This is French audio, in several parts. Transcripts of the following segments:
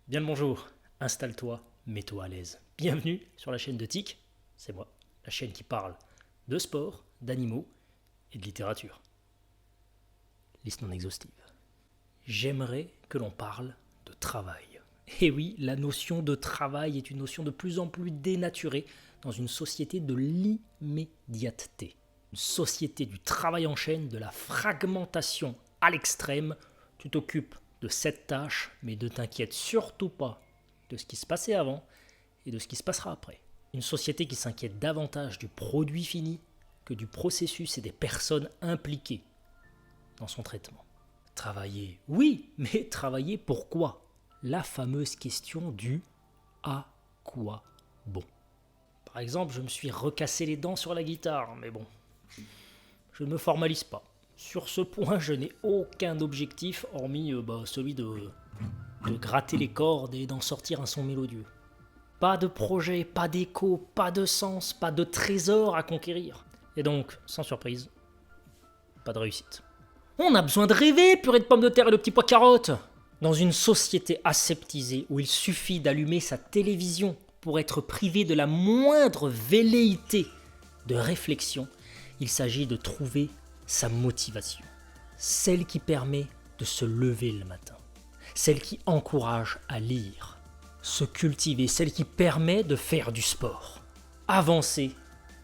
Bien le bonjour, installe-toi, mets-toi à l'aise. Bienvenue sur la chaîne de TIC, c'est moi, la chaîne qui parle de sport, d'animaux et de littérature. Liste non exhaustive. J'aimerais que l'on parle de travail. Et oui, la notion de travail est une notion de plus en plus dénaturée dans une société de l'immédiateté. Une société du travail en chaîne, de la fragmentation à l'extrême. Tu t'occupes de cette tâche, mais ne t'inquiète surtout pas de ce qui se passait avant et de ce qui se passera après. Une société qui s'inquiète davantage du produit fini que du processus et des personnes impliquées dans son traitement. Travailler, oui, mais travailler pourquoi ? La fameuse question du à quoi bon. Par exemple, je me suis recassé les dents sur la guitare, mais bon, je ne me formalise pas. Sur ce point, je n'ai aucun objectif hormis celui de gratter les cordes et d'en sortir un son mélodieux. Pas de projet, pas d'écho, pas de sens, pas de trésor à conquérir. Et donc, sans surprise, pas de réussite. On a besoin de rêver, purée de pommes de terre et de petits pois carottes. Dans une société aseptisée où il suffit d'allumer sa télévision pour être privé de la moindre velléité de réflexion, il s'agit de trouver sa motivation. Celle qui permet de se lever le matin. Celle qui encourage à lire, se cultiver. Celle qui permet de faire du sport. Avancer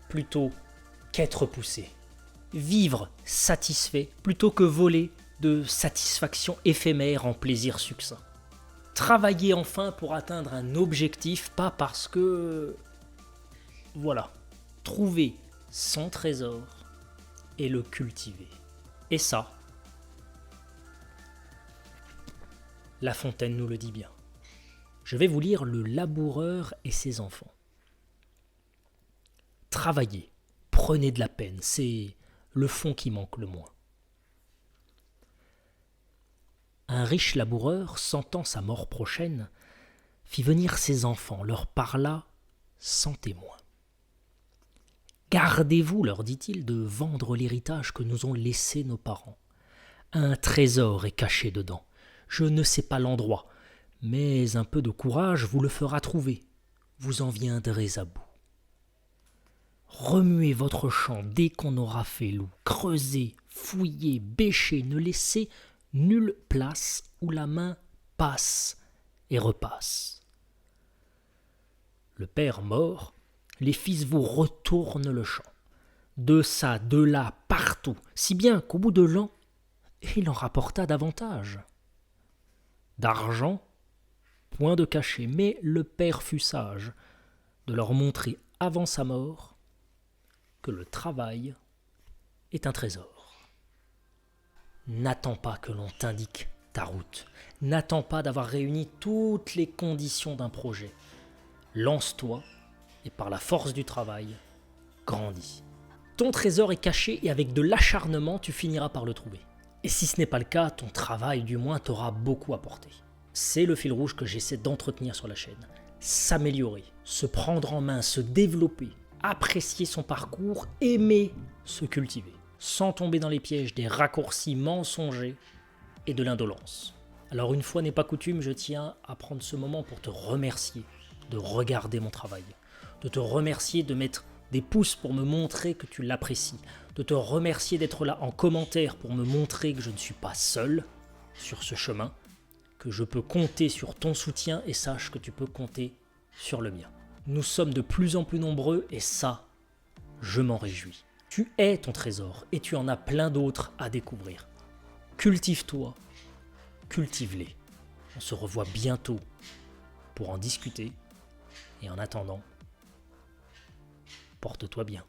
plutôt qu'être poussé. Vivre satisfait plutôt que voler de satisfaction éphémère en plaisir succinct. Travailler enfin pour atteindre un objectif, pas parce que... Voilà. Trouver son trésor et le cultiver. Et ça, La Fontaine nous le dit bien. Je vais vous lire Le laboureur et ses enfants. Travaillez, prenez de la peine, c'est le fond qui manque le moins. Un riche laboureur, sentant sa mort prochaine, fit venir ses enfants, leur parla sans témoin. Gardez-vous, leur dit-il, de vendre l'héritage que nous ont laissé nos parents. Un trésor est caché dedans. Je ne sais pas l'endroit, mais un peu de courage vous le fera trouver. Vous en viendrez à bout. Remuez votre champ dès qu'on aura fait loup. Creusez, fouillez, bêchez, ne laissez nulle place où la main passe et repasse. Le père mort, les fils vous retournent le champ. De ça, de là, partout, si bien qu'au bout de l'an, il en rapporta davantage. D'argent, point de cachet, mais le père fut sage de leur montrer avant sa mort que le travail est un trésor. N'attends pas que l'on t'indique ta route. N'attends pas d'avoir réuni toutes les conditions d'un projet. Lance-toi et par la force du travail, grandis. Ton trésor est caché et avec de l'acharnement, tu finiras par le trouver. Et si ce n'est pas le cas, ton travail du moins t'aura beaucoup apporté. C'est le fil rouge que j'essaie d'entretenir sur la chaîne. S'améliorer, se prendre en main, se développer, apprécier son parcours, aimer se cultiver, sans tomber dans les pièges des raccourcis mensongers et de l'indolence. Alors une fois n'est pas coutume, je tiens à prendre ce moment pour te remercier de regarder mon travail, de te remercier de mettre des pouces pour me montrer que tu l'apprécies, de te remercier d'être là en commentaire pour me montrer que je ne suis pas seul sur ce chemin, que je peux compter sur ton soutien et sache que tu peux compter sur le mien. Nous sommes de plus en plus nombreux et ça, je m'en réjouis. Tu es ton trésor et tu en as plein d'autres à découvrir. Cultive-toi, cultive-les. On se revoit bientôt pour en discuter et en attendant, porte-toi bien.